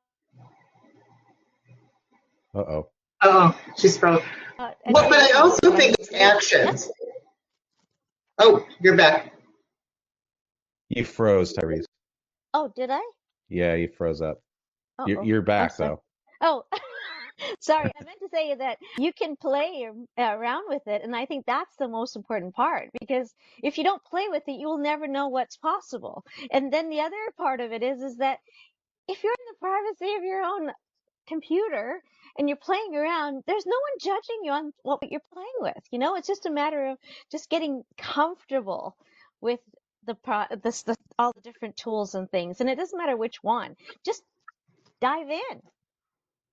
Uh-oh. Oh, she's frozen. Well, but I also think it's actions. Oh, you're back. You froze, Tyrese. Oh, did I? Yeah, you froze up. Uh-oh. You're back, though. Oh, sorry. I meant to say that you can play around with it, and I think that's the most important part, because if you don't play with it, you will never know what's possible. And then the other part of it is that if you're in the privacy of your own computer and you're playing around, there's no one judging you on what you're playing with. You know, it's just a matter of just getting comfortable with all the different tools and things, and it doesn't matter which one. Just dive in.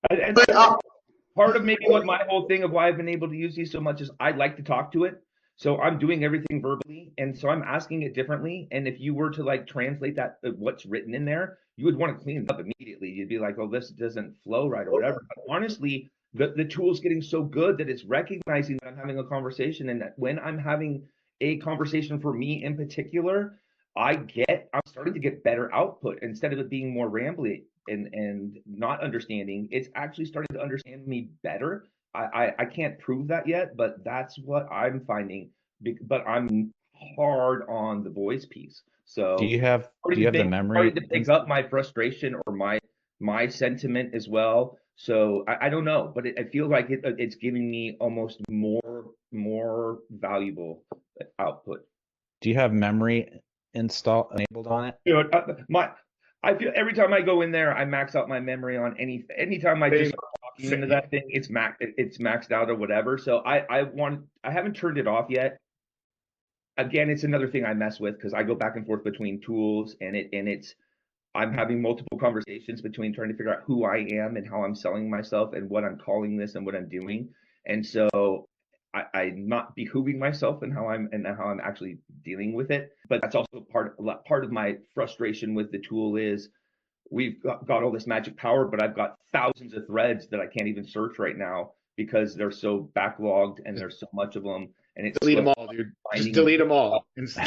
Hold part of maybe what my whole thing of why I've been able to use these so much is I like to talk to it. So I'm doing everything verbally, and so I'm asking it differently. And if you were to like translate that what's written in there, you would want to clean it up immediately. You'd be like, oh, this doesn't flow right or whatever. But honestly, the tool's getting so good that it's recognizing that I'm having a conversation, and that when I'm having a conversation for me in particular, I'm starting to get better output instead of it being more rambly and not understanding. It's actually starting to understand me better. I can't prove that yet, but that's what I'm finding. But I'm hard on the voice piece. So do you have the memory to pick up my frustration or my sentiment as well? So I don't know, but I feel like it's giving me almost more valuable output. Do you have memory enabled on it? Dude, I feel every time I go in there, I max out my memory on anytime I just start talking into that thing, it's maxed out or whatever. So I haven't turned it off yet. Again, it's another thing I mess with because I go back and forth between tools and I'm having multiple conversations between trying to figure out who I am and how I'm selling myself and what I'm calling this and what I'm doing. And so I'm not behooving myself and how I'm actually dealing with it. But that's also part of my frustration with the tool is we've got all this magic power, but I've got thousands of threads that I can't even search right now because they're so backlogged and there's so much of them. And it's delete them all, dude. Just delete them all.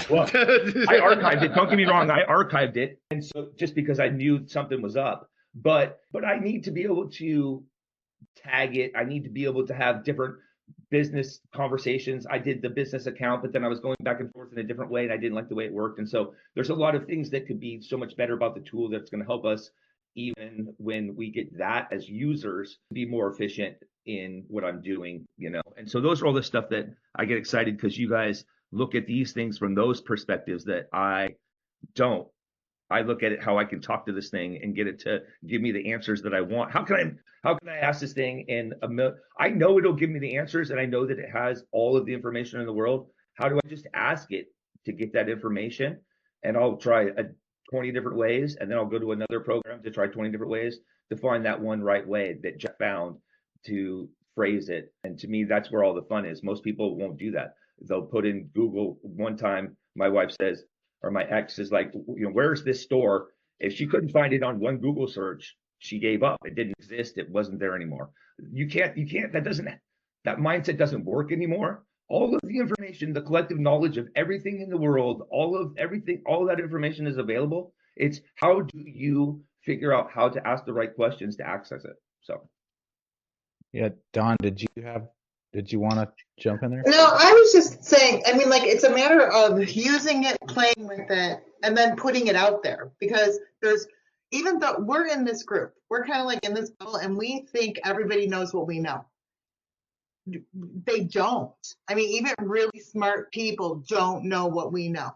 Well, I archived it. Don't get me wrong. I archived it. And so just because I knew something was up, but I need to be able to tag it. I need to be able to have different business conversations. I did the business account, but then I was going back and forth in a different way and I didn't like the way it worked. And so there's a lot of things that could be so much better about the tool that's going to help us even when we get that as users be more efficient in what I'm doing, And so those are all the stuff that I get excited because you guys look at these things from those perspectives that I don't. I look at it how I can talk to this thing and get it to give me the answers that I want. How can I ask this thing I know it'll give me the answers and I know that it has all of the information in the world. How do I just ask it to get that information? And I'll try 20 different ways, and then I'll go to another program to try 20 different ways to find that one right way that Geoff found to phrase it. And to me, that's where all the fun is. Most people won't do that. They'll put in Google. One time, my wife says, or my ex is like, where's this store? If she couldn't find it on one Google search, she gave up. It didn't exist. It wasn't there anymore. You can't, that mindset doesn't work anymore. All of the information, the collective knowledge of everything in the world, all of that information is available. It's how do you figure out how to ask the right questions to access it? So. Yeah, Don, did you want to jump in there? No, I was just saying, it's a matter of using it, playing with it, and then putting it out there. Because even though we're in this group, we're kind of like in this bubble, and we think everybody knows what we know. They don't. Even really smart people don't know what we know.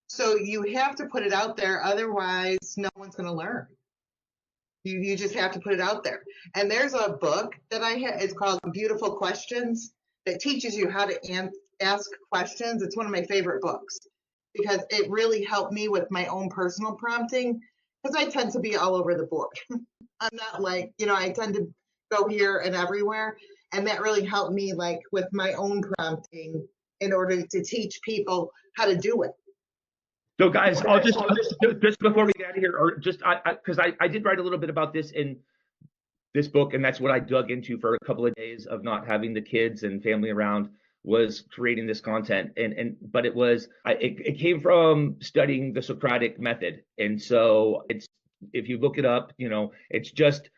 So you have to put it out there, otherwise no one's going to learn. You just have to put it out there. And there's a book that I have. It's called Beautiful Questions that teaches you how to ask questions. It's one of my favorite books because it really helped me with my own personal prompting because I tend to be all over the board. I'm not like, I tend to go here and everywhere. And that really helped me with my own prompting in order to teach people how to do it. So guys, I'll just before we get out of here, or just because I did write a little bit about this in this book, and that's what I dug into for a couple of days of not having the kids and family around, was creating this content. But it came from studying the Socratic method, and so if you look it up, it's just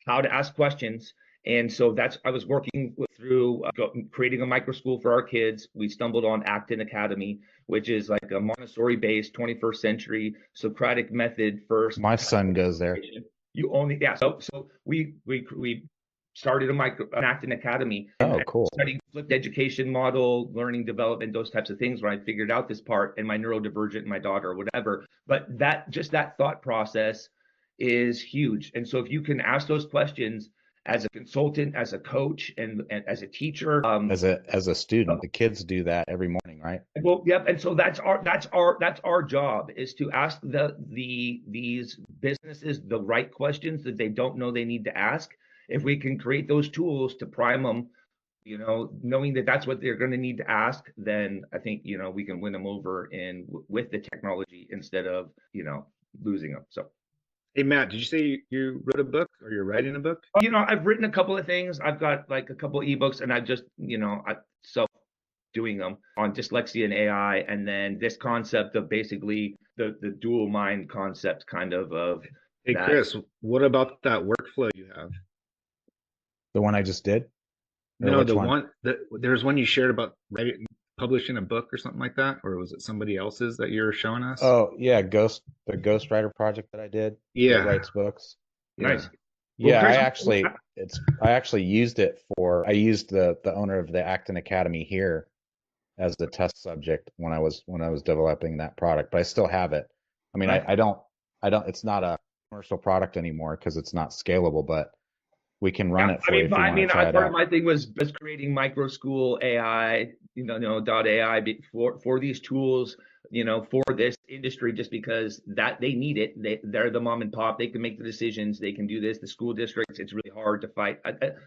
how to ask questions. And so I was working through creating a micro school for our kids. We stumbled on Acton Academy, which is like a Montessori-based 21st century Socratic method first. My son goes there. So we started an Acton Academy. Oh, cool. Studying flipped education model, learning development, those types of things, where I figured out this part, and my neurodivergent, my daughter, whatever. But that thought process is huge. And so if you can ask those questions as a consultant, as a coach, and as a teacher, as a student, the kids do that every morning, right? Well, yep. And so that's our job, is to ask these businesses the right questions that they don't know they need to ask, if we can create those tools to prime them, knowing that that's what they're going to need to ask, then I think, we can win them over with the technology instead of, losing them. So. Hey, Matt, did you say you wrote a book or you're writing a book? I've written a couple of things. I've got like a couple of ebooks, and I've just, doing them on dyslexia and AI. And then this concept of basically the dual mind concept of. Hey, that. Chris, what about that workflow you have? The one I just did? No, there's one you shared about publishing a book or something like that, or was it somebody else's that you're showing us? Oh yeah, the Ghostwriter project that I did. Yeah, that writes books. Nice. Yeah, well, I actually used it I used the owner of the Acton Academy here as the test subject when I was developing that product, but I still have it. I mean, I don't. It's not a commercial product anymore because it's not scalable, but we can run it for you if you want to try it out. Part of my thing was creating micro school AI, .ai for these tools, for this industry, just because that they need it. They're the mom and pop. They can make the decisions. They can do this. The school districts, it's really hard to fight.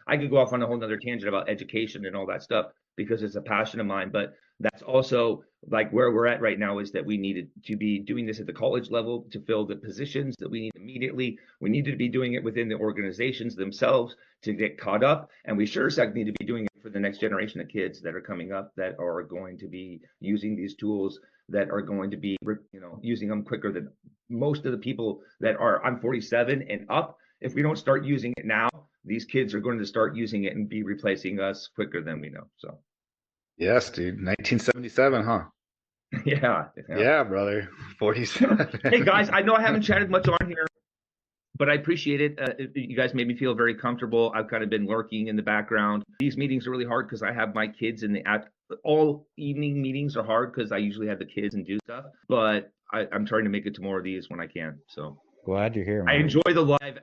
I could go off on a whole nother tangent about education and all that stuff because it's a passion of mine, but that's also like where we're at right now is that we needed to be doing this at the college level to fill the positions that we need immediately. We needed to be doing it within the organizations themselves to get caught up. And we sure as heck need to be doing it for the next generation of kids that are coming up that are going to be using these tools, that are going to be, using them quicker than most of the people that are. I'm 47 and up. If we don't start using it now, these kids are going to start using it and be replacing us quicker than we know. So. Yes, dude. 1977, huh? Yeah, brother. 47. Hey, guys, I know I haven't chatted much on here, but I appreciate it. You guys made me feel very comfortable. I've kind of been lurking in the background. These meetings are really hard because I have my kids in all evening meetings are hard because I usually have the kids and do stuff, but I'm trying to make it to more of these when I can. So glad you're here, man. I enjoy the live.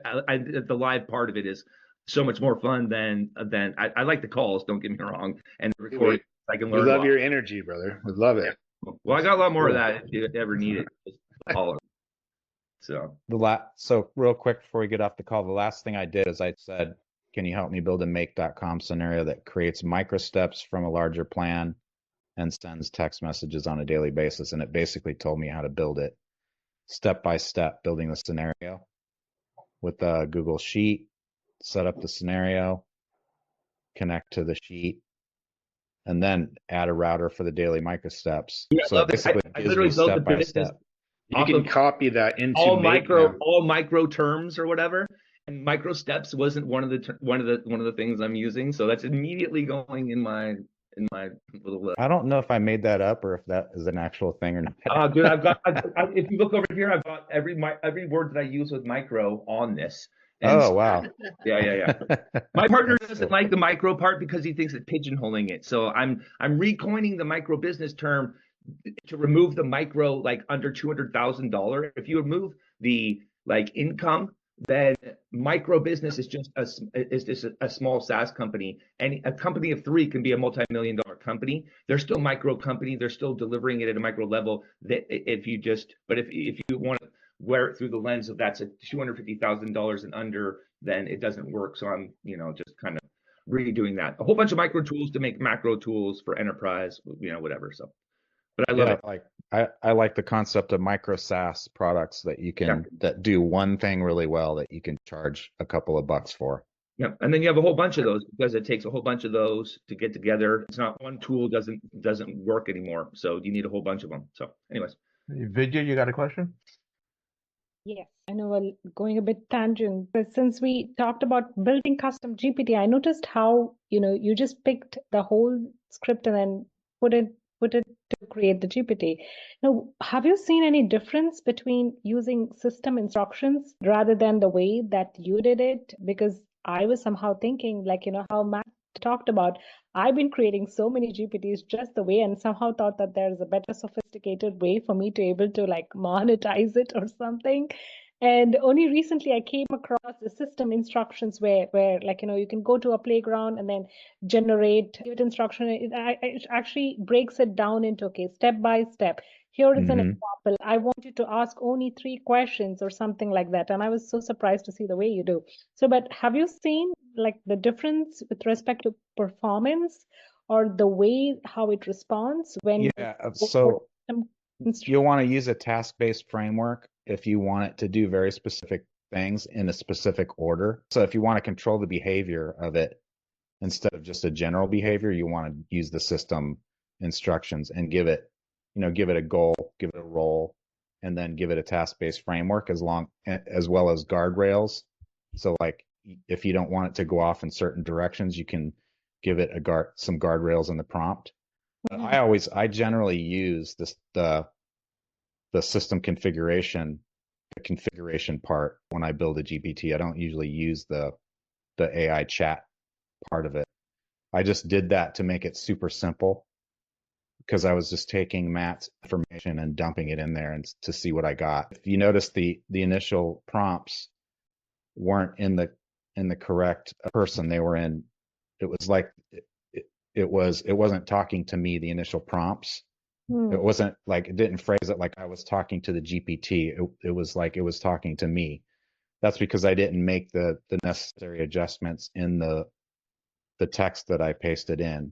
The live part of it is so much more fun than I like the calls. Don't get me wrong, and the recording. I can learn. We love your energy, brother. We love it. Well, I got a lot more of that if you ever need it. Just holler. So real quick before we get off the call, the last thing I did is I said, can you help me build a make.com scenario that creates micro steps from a larger plan and sends text messages on a daily basis? And it basically told me how to build it step by step, building the scenario with a Google Sheet, set up the scenario, connect to the sheet, and then add a router for the daily micro steps. Yeah, so basically I literally built the business. You can copy that into all micro terms or whatever, and micro steps wasn't one of the things I'm using. So that's immediately going in my little list. I don't know if I made that up or if that is an actual thing or not. Dude, if you look over here, I've got every word that I use with micro on this. And wow. Yeah. My partner doesn't like the micro part because he thinks it's pigeonholing it. So I'm recoining the micro business term to remove the micro, like under $200,000. If you remove the income, then micro business is just a small SaaS company. And a company of 3 can be a multi-million-dollar company. They're still micro company. They're still delivering it at a micro level. That if you want to wear it through the lens of that's at $250,000 and under, then it doesn't work. So I'm, just kind of redoing that. A whole bunch of micro tools to make macro tools for enterprise, whatever. So, but I love it. I like the concept of micro SaaS products that you can that do one thing really well that you can charge a couple of bucks for. Yeah, and then you have a whole bunch of those because it takes a whole bunch of those to get together. It's not one tool doesn't work anymore, so you need a whole bunch of them. So, anyways, Vidya, you got a question? Yes, I know we're going a bit tangent, but since we talked about building custom GPT, I noticed how, you just picked the whole script and then put it to create the GPT. Now, have you seen any difference between using system instructions rather than the way that you did it? Because I was somehow thinking, how Matt talked about, I've been creating so many GPTs just the way, and somehow thought that there's a better sophisticated way for me to able to monetize it or something. And only recently I came across the system instructions where you can go to a playground and then give it instruction. It actually breaks it down into, step by step. Here is an example. I want you to ask only 3 questions or something like that. And I was so surprised to see the way you do. So, but have you seen like the difference with respect to performance or the way how it responds when so you'll want to use a task-based framework if you want it to do very specific things in a specific order. So if you want to control the behavior of it instead of just a general behavior, you want to use the system instructions and give it a goal, give it a role, and then give it a task-based framework as well as guardrails. So like if you don't want it to go off in certain directions, you can give it some guardrails in the prompt. But I generally use the system configuration, the configuration part when I build a GPT. I don't usually use the AI chat part of it. I just did that to make it super simple because I was just taking Matt's information and dumping it in there and to see what I got. If you notice, the initial prompts weren't in the correct person. They were in. It was like it wasn't talking to me. The initial prompts. It wasn't like, it didn't phrase it like I was talking to the GPT. It was like it was talking to me. That's because I didn't make the necessary adjustments in the text that I pasted in.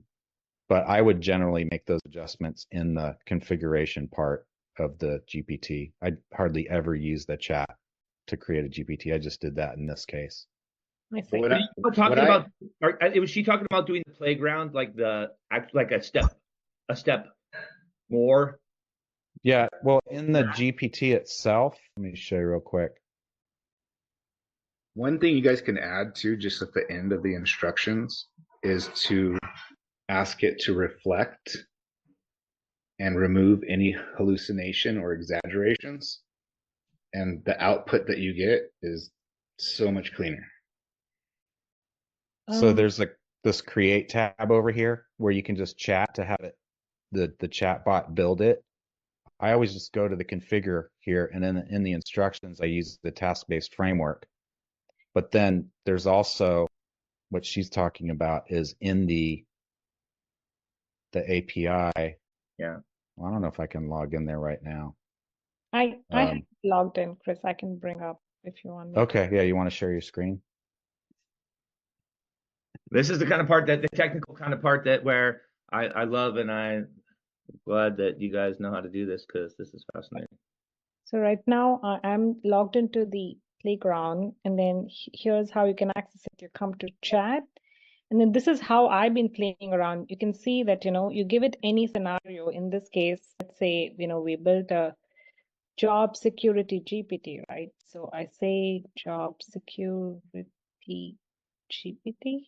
But I would generally make those adjustments in the configuration part of the GPT. I hardly ever use the chat to create a GPT. I just did that in this case. Was she talking about doing the playground, like a step more? Yeah, well, in the GPT itself, let me show you real quick. One thing you guys can add to just at the end of the instructions is to ask it to reflect and remove any hallucination or exaggerations. And the output that you get is so much cleaner. So there's this create tab over here where you can just chat to have the chat bot build it. I always just go to the configure here, and then in the instructions, I use the task-based framework. But then there's also what she's talking about is in the API. Yeah. Well, I don't know if I can log in there right now. I have logged in, Chris. I can bring up if you want. Okay. Yeah. You want to share your screen? This is the kind of part the technical kind of part where I love, and I'm glad that you guys know how to do this because this is fascinating. So right now I'm logged into the playground, and then here's how you can access it. You come to chat, and then this is how I've been playing around. You can see that, you give it any scenario. In this case, let's say, we built a job security GPT, right? So I say job security GPT,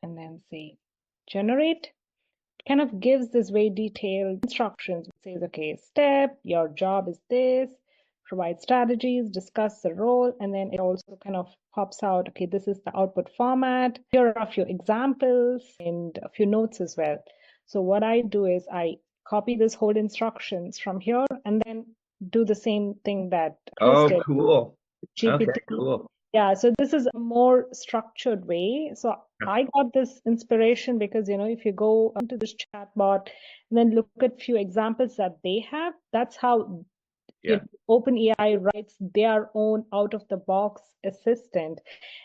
and then say generate. Kind of gives this very detailed instructions. It says, okay, step, your job is this, provide strategies, discuss the role, and then it also kind of pops out, okay, this is the output format. Here are a few examples and a few notes as well. So what I do is I copy this whole instructions from here and then do the same thing that Chris did. Cool. GPT. Okay, cool. Yeah, so this is a more structured way. So I got this inspiration because, if you go into this chatbot and then look at few examples that they have, that's how OpenAI writes their own out-of-the-box assistant.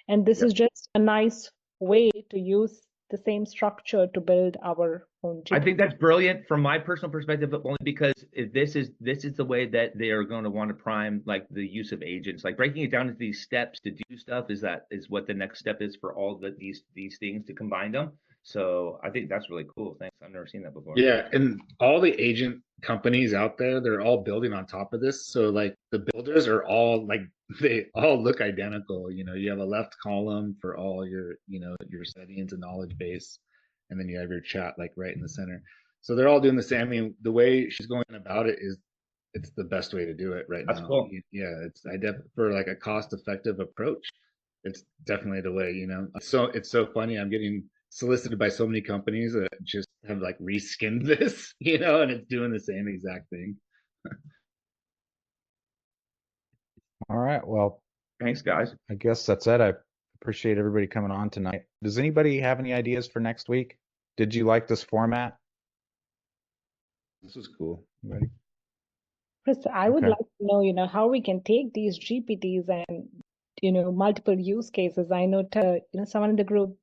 And this is just a nice way to use the same structure to build our own GPT. I think that's brilliant from my personal perspective, but only because this is the way that they are going to want to prime like the use of agents, like breaking it down into these steps to do stuff is what the next step is for all these things to combine them. So I think that's really cool. Thanks. I've never seen that before. Yeah, and all the agent companies out there, they're all building on top of this. So like the builders are all like, they all look identical. You have a left column for all your, your settings and knowledge base, and then you have your chat like right in the center. So they're all doing the same. I mean, the way she's going about it it's the best way to do it right now. That's cool. Yeah, for like a cost-effective approach, it's definitely the way. So it's so funny. I'm getting solicited by so many companies that just have like reskinned this, and it's doing the same exact thing. All right. Well, thanks, guys. I guess that's it. I appreciate everybody coming on tonight. Does anybody have any ideas for next week? Did you like this format? This was cool. Ready? Chris, I would Okay. like to know, how we can take these GPTs and, multiple use cases. I know, someone in the group,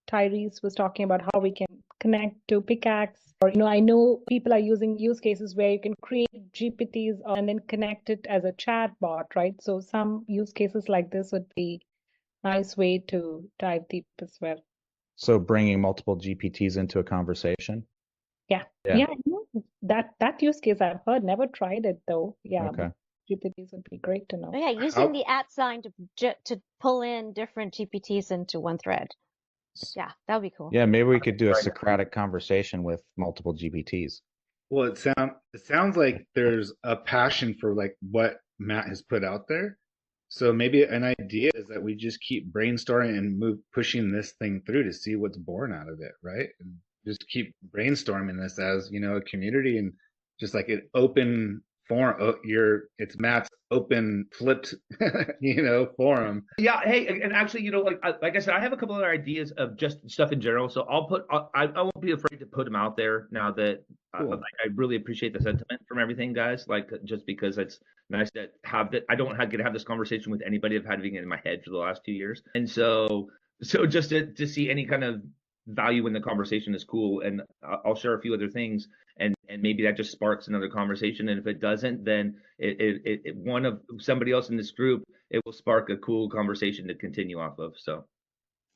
Tyrese, was talking about how we can connect to Pickaxe. Or, I know people are using use cases where you can create GPTs and then connect it as a chat bot, right? So some use cases like this would be a nice way to dive deep as well. So bringing multiple GPTs into a conversation. Yeah. Yeah. Yeah, I know that use case I've heard. Never tried it though. Yeah, Okay. but GPTs would be great to know. Yeah, using the @sign to pull in different GPTs into one thread. Yeah, that would be cool. Yeah, maybe we could do a Socratic conversation with multiple GPTs. Well, it sounds like there's a passion for like what Matt has put out there. So maybe an idea is that we just keep brainstorming and pushing this thing through to see what's born out of it, right? And just keep brainstorming this as, a community and just like an open forum. It's Matt's open flipped, forum. Yeah. Hey, and actually, like I said, I have a couple other ideas of just stuff in general. So I won't be afraid to put them out there now that Cool. I really appreciate the sentiment from everything, guys. Like, just because it's nice to have that. I don't get to have this conversation with anybody. I've had it in my head for the last 2 years. And so just to see any kind of value in the conversation is cool. And I'll share a few other things, and maybe that just sparks another conversation. And if it doesn't, then it one of somebody else in this group, it will spark a cool conversation to continue off of. So,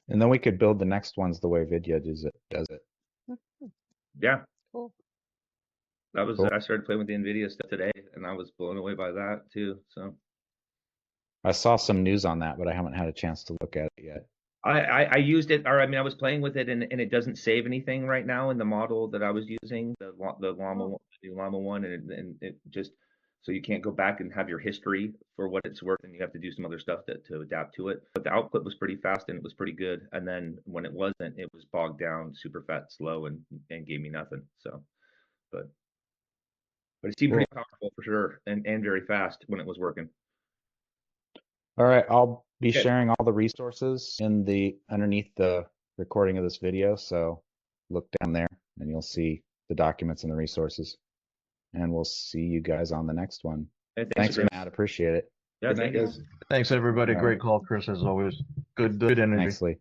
and then we could build the next ones the way Vidya does it. Yeah, Cool. that was Cool. I started playing with the NVIDIA stuff today, and I was blown away by that too. So I saw some news on that, but I haven't had a chance to look at it yet. I used it, or I was playing with it, and it doesn't save anything right now in the model that I was using, the Llama one, and it just, so you can't go back and have your history for what it's worth, and you have to do some other stuff to adapt to it. But the output was pretty fast and it was pretty good. And then when it wasn't, it was bogged down, super fat, slow, and gave me nothing. So, but it seemed pretty powerful for sure, and very fast when it was working. All right, I'll be sharing all the resources underneath the recording of this video. So look down there and you'll see the documents and the resources. And we'll see you guys on the next one. Hey, thanks Matt. Appreciate it. Yeah, Good night, guys. Thanks, everybody. Great call, Chris, as always. Good energy. Thanks, Lee.